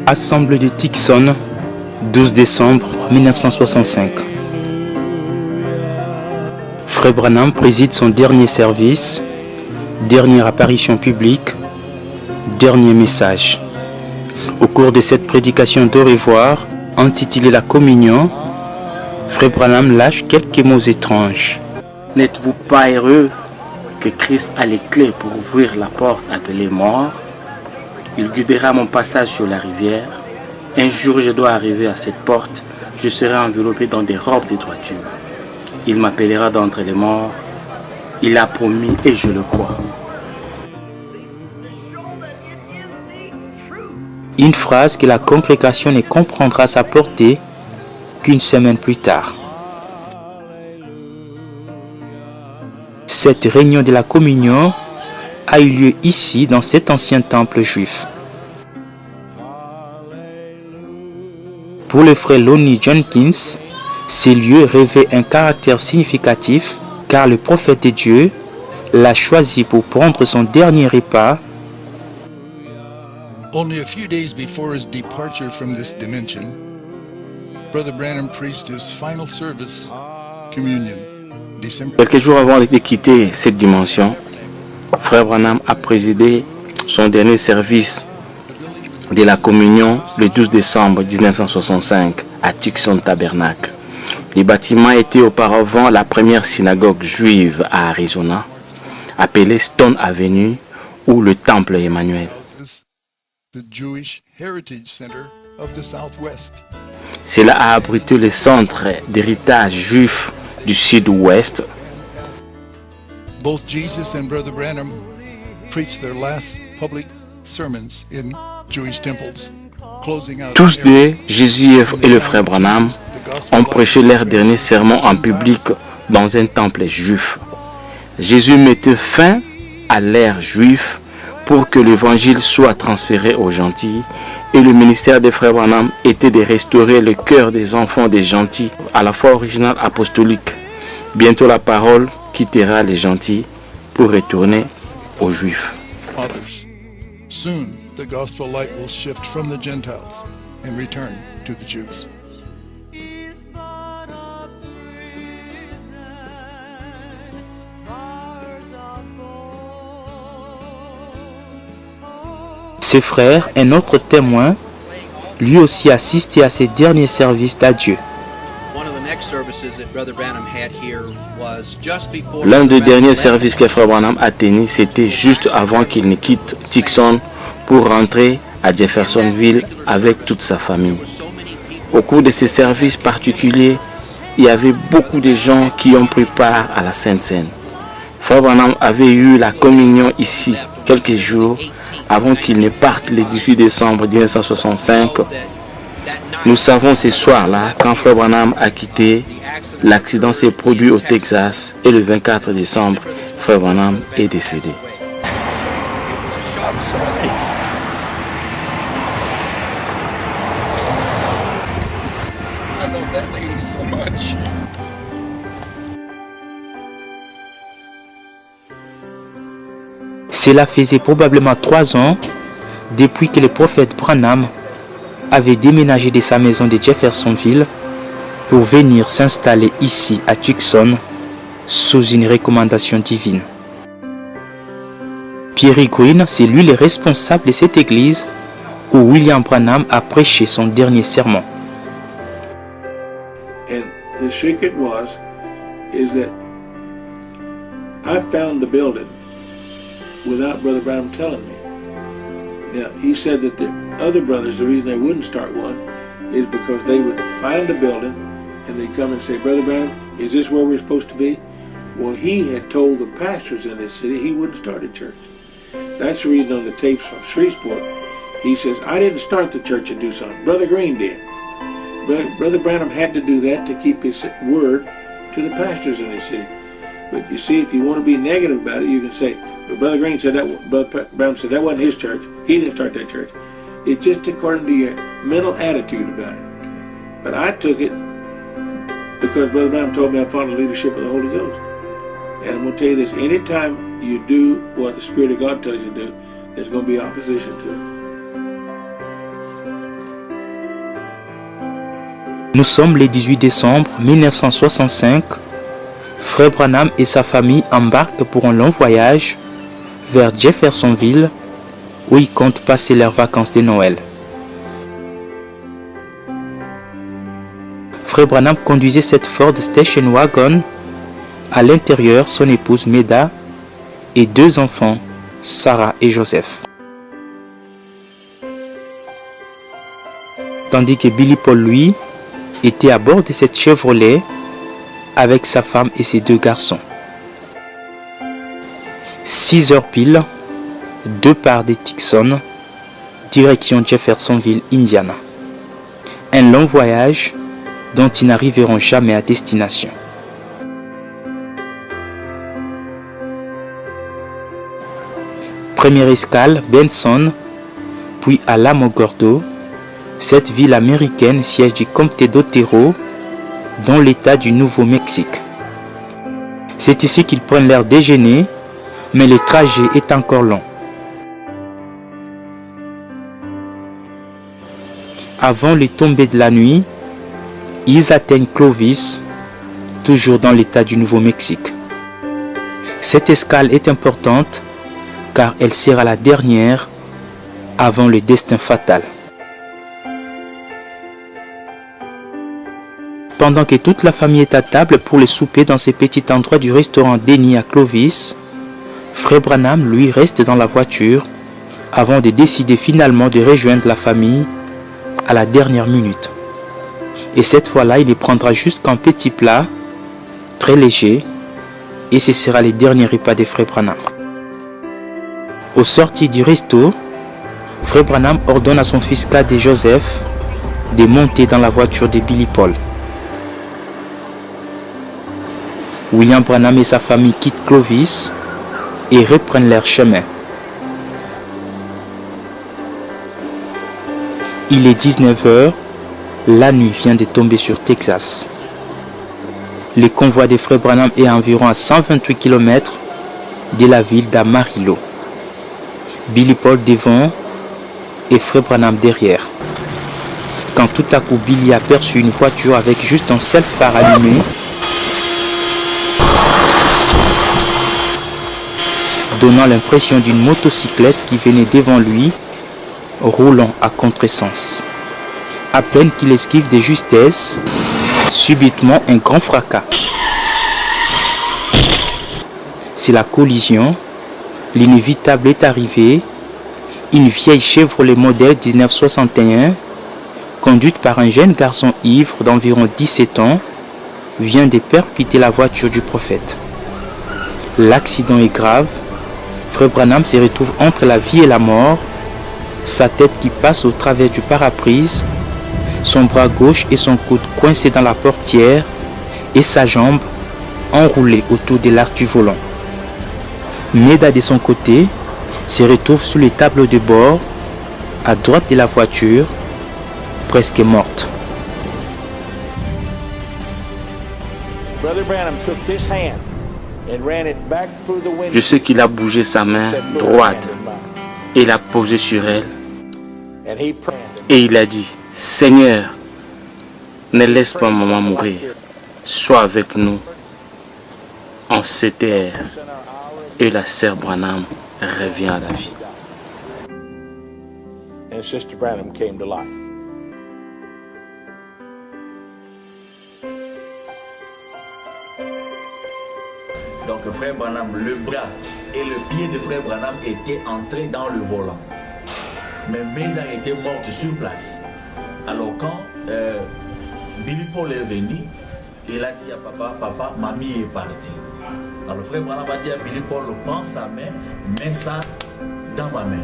Assemblée de Tucson, 12 décembre 1965. Frère Branham préside son dernier service, dernière apparition publique, dernier message. Au cours de cette prédication d'au revoir, intitulée La Communion, Frère Branham lâche quelques mots étranges. N'êtes-vous pas heureux que Christ a les clés pour ouvrir la porte appelée mort? Il guidera mon passage sur la rivière. Un jour, je dois arriver à cette porte. Je serai enveloppé dans des robes de droiture. Il m'appellera d'entre les morts. Il a promis et je le crois. Une phrase que la congrégation ne comprendra sa portée qu'une semaine plus tard. Cette réunion de la communion a eu lieu ici dans cet ancien temple juif. Pour le frère Lonnie Jenkins, ces lieux revêtent un caractère significatif car le prophète de Dieu l'a choisi pour prendre son dernier repas. Only a few days before his departure from this dimension, Brother Branham preached his final service, communion. Quelques jours avant de quitter cette dimension, Frère Branham a présidé son dernier service de la communion le 12 décembre 1965 à Tucson Tabernacle. Le bâtiment était auparavant la première synagogue juive à Arizona, appelée Stone Avenue ou le Temple Emmanuel. Cela a abrité le centre d'héritage juif du sud-ouest. Both Jesus and Brother Branham preached their last public sermons in Jewish temples. Tous deux, Jésus et le frère Branham, ont prêché leur dernier sermon en public dans un temple juif. Jésus mettait fin à l'ère juive pour que l'évangile soit transféré aux gentils, et le ministère des frères Branham était de restaurer le cœur des enfants des gentils à la foi originale apostolique. Bientôt la parole quittera les gentils pour retourner aux juifs. Soon the gospel light will shift from the Gentiles and return to the Jews. Ses frères, un autre témoin, lui aussi assisté à ses derniers services d'adieu. L'un des derniers services que Frère Branham a tenu, c'était juste avant qu'il ne quitte Tucson pour rentrer à Jeffersonville avec toute sa famille. Au cours de ces services particuliers, il y avait beaucoup de gens qui ont pris part à la Sainte Seine. Frère Branham avait eu la communion ici quelques jours avant qu'il ne parte le 18 décembre 1965. Nous savons ce soir-là, quand Frère Branham a quitté, l'accident s'est produit au Texas et le 24 décembre, Frère Branham est décédé. Cela faisait probablement 3 ans depuis que le prophète Branham avait déménagé de sa maison de Jeffersonville pour venir s'installer ici à Tucson sous une recommandation divine. Pierre Green, c'est lui le responsable de cette église où William Branham a prêché son dernier sermon. And the secret is that I found the building without Brother Branham telling me. Now, he said that the other brothers, the reason they wouldn't start one is because they would find a building and they'd come and say, Brother Branham, is this where we're supposed to be? Well, he had told the pastors in this city he wouldn't start a church. That's the reason on the tapes from Shreveport, he says, I didn't start the church in Tucson. Brother Green did. Brother Branham had to do that to keep his word to the pastors in his city. But you see, if you want to be negative about it, you can say, but Brother Green said that, Brother Branham said that wasn't his church. He didn't start that church. It's just according to your mental attitude about it. But I took it because Brother Branham told me I followed the leadership of the Holy Ghost. And I'm going to tell you this, anytime you do what the Spirit of God tells you to do, there's going to be opposition to it. Nous sommes le 18 décembre 1965. Frère Branham et sa famille embarquent pour un long voyage vers Jeffersonville où ils comptent passer leurs vacances de Noël. Frère Branham conduisait cette Ford Station Wagon. À l'intérieur, son épouse Meda et 2 enfants, Sarah et Joseph. Tandis que Billy Paul, lui, était à bord de cette Chevrolet avec sa femme et ses 2 garçons. 6 heures pile, départ de Tucson, direction Jeffersonville, Indiana. Un long voyage dont ils n'arriveront jamais à destination. Première escale, Benson, puis à Alamogordo, cette ville américaine siège du comté d'Otero, dans l'état du Nouveau-Mexique. C'est ici qu'ils prennent leur déjeuner, mais le trajet est encore long. Avant le tomber de la nuit, ils atteignent Clovis, toujours dans l'état du Nouveau-Mexique. Cette escale est importante car elle sera la dernière avant le destin fatal. Pendant que toute la famille est à table pour le souper dans ce petit endroit du restaurant Denny à Clovis, Frère Branham, lui, reste dans la voiture avant de décider finalement de rejoindre la famille à la dernière minute. Et cette fois-là, il les prendra juste qu'un petit plat, très léger, et ce sera le dernier repas de Frère Branham. Au sortir du resto, Frère Branham ordonne à son fils cadet Joseph de monter dans la voiture de Billy Paul. William Branham et sa famille quittent Clovis et reprennent leur chemin. Il est 19h, la nuit vient de tomber sur Texas. Le convoi des Frères Branham est environ à 128 km de la ville d'Amarillo. Billy Paul devant et Frère Branham derrière. Quand tout à coup Billy aperçut une voiture avec juste un seul phare allumé, donnant l'impression d'une motocyclette qui venait devant lui, roulant à contresens. À peine qu'il esquive de justesse, subitement un grand fracas. C'est la collision, l'inévitable est arrivé. Une vieille Chevrolet modèle 1961, conduite par un jeune garçon ivre d'environ 17 ans, vient de percuter la voiture du prophète. L'accident est grave. Frère Branham se retrouve entre la vie et la mort, sa tête qui passe au travers du pare-brise, son bras gauche et son coude coincés dans la portière et sa jambe enroulée autour de l'arche du volant. Meda de son côté se retrouve sous les tableaux de bord, à droite de la voiture, presque morte. Brother Branham took this hand and ran it back through the window. Je sais qu'il a bougé sa main droite et l'a posée sur elle. Et il a dit, Seigneur, ne laisse pas maman mourir. Sois avec nous en cette ère. Et la sœur Branham revient à la vie. And Sister Branham came to life. Donc Frère Branham, le bras et le pied de Frère Branham étaient entrés dans le volant. Mais Meda était morte sur place. Alors quand Billy Paul est venu, il a dit à papa, mamie est partie. Alors Frère Branham a dit à Billy Paul, prends sa main, mets ça dans ma main.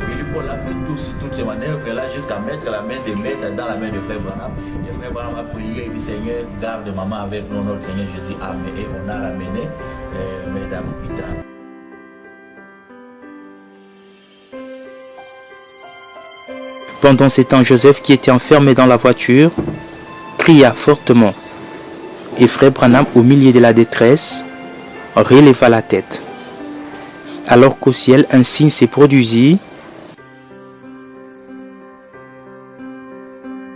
Billy Paul a fait toutes ces manœuvres-là jusqu'à mettre la main de Maître dans la main de Frère Branham. Et Frère Branham a prié et dit, Seigneur, garde maman avec nous, notre Seigneur Jésus. Amen. Et on a ramené Maître à l'hôpital. Pendant ce temps, Joseph, qui était enfermé dans la voiture, cria fortement. Et Frère Branham, au milieu de la détresse, releva la tête. Alors qu'au ciel, un signe s'est produisit.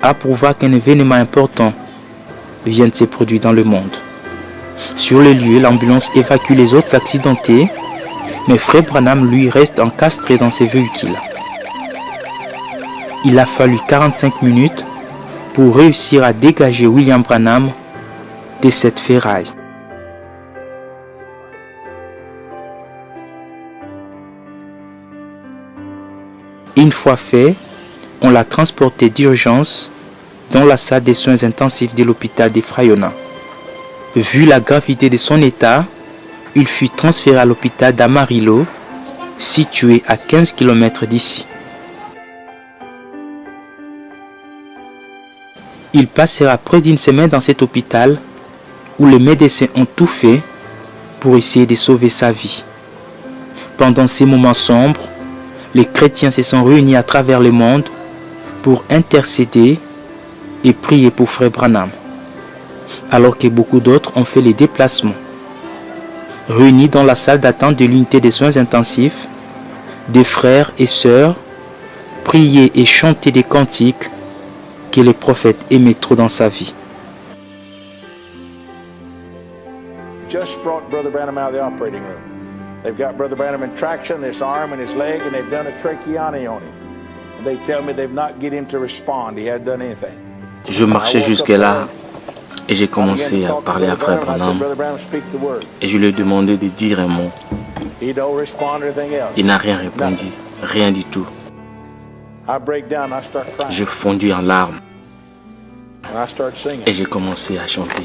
approuva qu'un événement important vient de se produire dans le monde. Sur le lieu, l'ambulance évacue les autres accidentés, mais Frère Branham, lui, reste encastré dans ses véhicules. Il a fallu 45 minutes pour réussir à dégager William Branham de cette ferraille. Une fois fait, on l'a transporté d'urgence dans la salle des soins intensifs de l'hôpital de Frayona. Vu la gravité de son état, il fut transféré à l'hôpital d'Amarillo, situé à 15 km d'ici. Il passera près d'une semaine dans cet hôpital où les médecins ont tout fait pour essayer de sauver sa vie. Pendant ces moments sombres, les chrétiens se sont réunis à travers le monde pour intercéder et prier pour Frère Branham, alors que beaucoup d'autres ont fait les déplacements. Réunis dans la salle d'attente de l'unité des soins intensifs, des frères et sœurs priaient et chantaient des cantiques que le prophète aimait trop dans sa vie. Just brought Brother Branham out of the operating room. They've got Brother Branham in traction, this arm and his leg, and they've done a tracheotomy on him. And they tell me they've not get him to respond. He hadn't done anything. Je marchais jusque-là et j'ai commencé à parler à Frère Branham et je lui ai demandé de dire un mot. Il n'a rien répondu, rien du tout. J'ai fondu en larmes et j'ai commencé à chanter.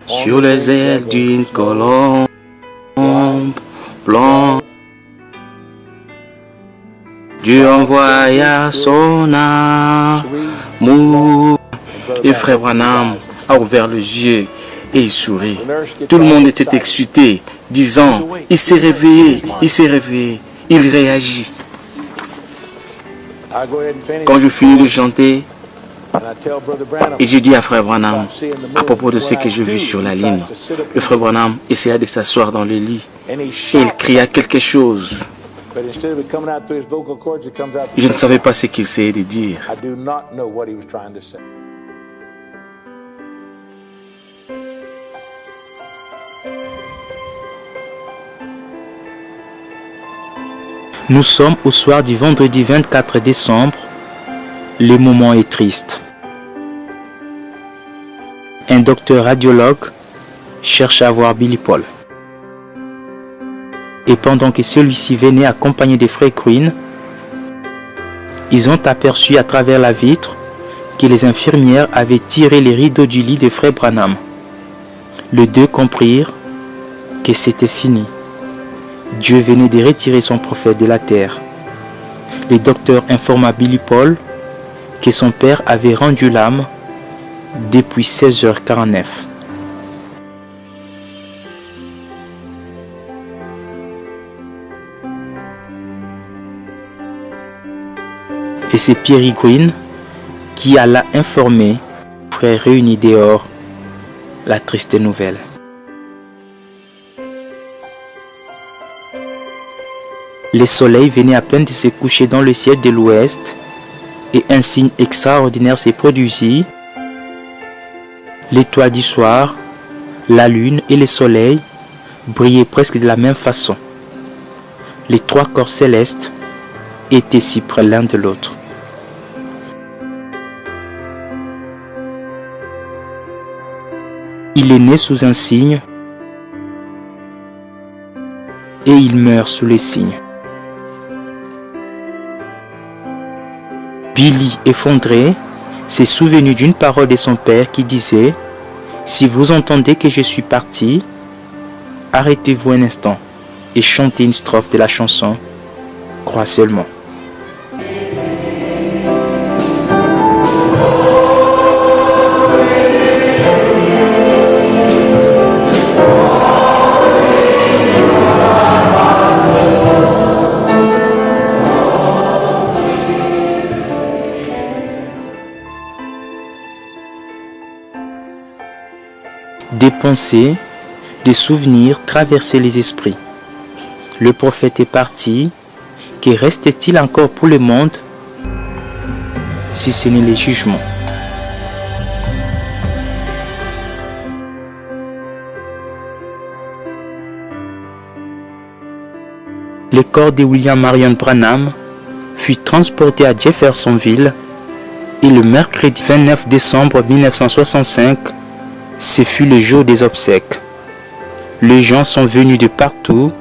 Sur les ailes d'une colombe blanche, Dieu envoya son amour. Et Frère Branham a ouvert les yeux et il sourit. Tout le monde était excité, disant, il s'est réveillé, il réagit. Quand je finis de chanter, et j'ai dit à Frère Branham, à propos de ce que j'ai vu sur la ligne, le Frère Branham essaya de s'asseoir dans le lit et il cria quelque chose. Je ne savais pas ce qu'il essayait de dire. Nous sommes au soir du vendredi 24 décembre. Le moment est triste. Un docteur radiologue cherche à voir Billy Paul. Et pendant que celui-ci venait accompagné des frères Queen, ils ont aperçu à travers la vitre que les infirmières avaient tiré les rideaux du lit de Frère Branham. Les deux comprirent que c'était fini. Dieu venait de retirer son prophète de la terre. Le docteur informa Billy Paul que son père avait rendu l'âme depuis 16h49. Et c'est Pierre Green qui alla informer les frères réunis dehors la triste nouvelle. Le soleil venait à peine de se coucher dans le ciel de l'ouest et un signe extraordinaire s'est produit. L'étoile du soir, la lune et le soleil brillaient presque de la même façon. Les trois corps célestes étaient si près l'un de l'autre. Il est né sous un signe et il meurt sous les signes. Billy, effondré, s'est souvenu d'une parole de son père qui disait « Si vous entendez que je suis parti, arrêtez-vous un instant et chantez une strophe de la chanson « Crois seulement ». Des pensées, des souvenirs traversaient les esprits. Le prophète est parti. Que reste-t-il encore pour le monde? si ce n'est les jugements. Le corps de William Marion Branham fut transporté à Jeffersonville et le mercredi 29 décembre 1965, ce fut le jour des obsèques. Les gens sont venus de partout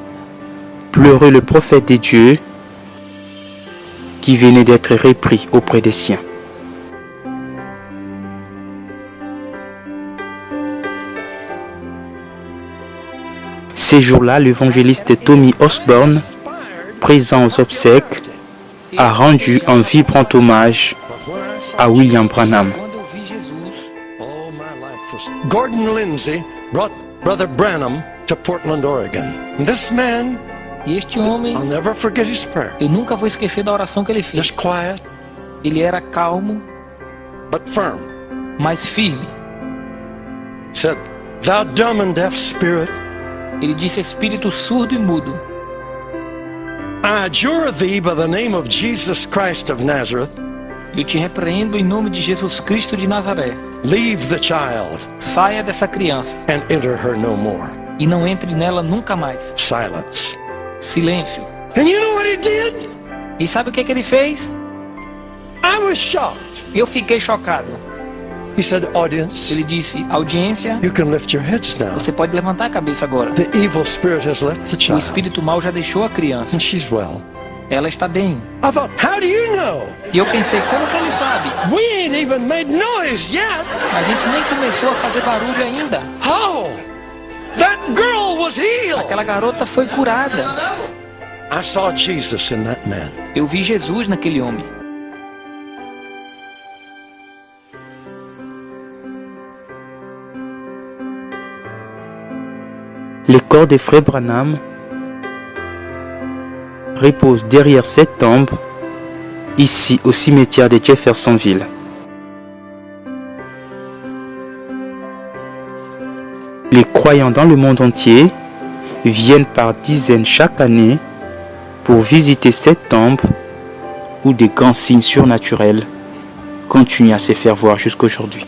pleurer le prophète de Dieu qui venait d'être repris auprès des siens. Ces jours-là, l'évangéliste Tommy Osborne, présent aux obsèques, a rendu un vibrant hommage à William Branham. Gordon Lindsay brought Brother Branham to Portland, Oregon. This man, E este homem, I'll never forget his prayer. eu nunca vou esquecer da oração que ele fez. Just quiet, Ele era calmo, but firm. mas firme. Said, "Thou dumb and deaf spirit, Ele disse: espírito surdo e mudo, I adjure thee by the name of Jesus Christ of Nazareth, eu te repreendo em nome de Jesus Cristo de Nazaré. leave the child Saia dessa criança and enter her no more." e não entre nela nunca mais. Silence. Silêncio. And you know what he did? E sabe o que ele fez? I was shocked. Eu fiquei chocado. He said, "Audience, Ele disse: audiência, you can lift your heads now. você pode levantar a cabeça agora. The evil spirit has left the O child, espírito mau já deixou a criança. and she's well." Ela está bem. I thought, how do you know? E eu pensei: como que ele sabe? We ain't even made noise yet. A gente nem começou a fazer barulho ainda. How? That girl was healed. Aquela garota foi curada. I saw Jesus in that man. Eu vi Jesus naquele homem. Le corps des frères Branham repose derrière cette tombe, ici au cimetière de Jeffersonville. Les croyants dans le monde entier viennent par dizaines chaque année pour visiter cette tombe où des grands signes surnaturels continuent à se faire voir jusqu'aujourd'hui.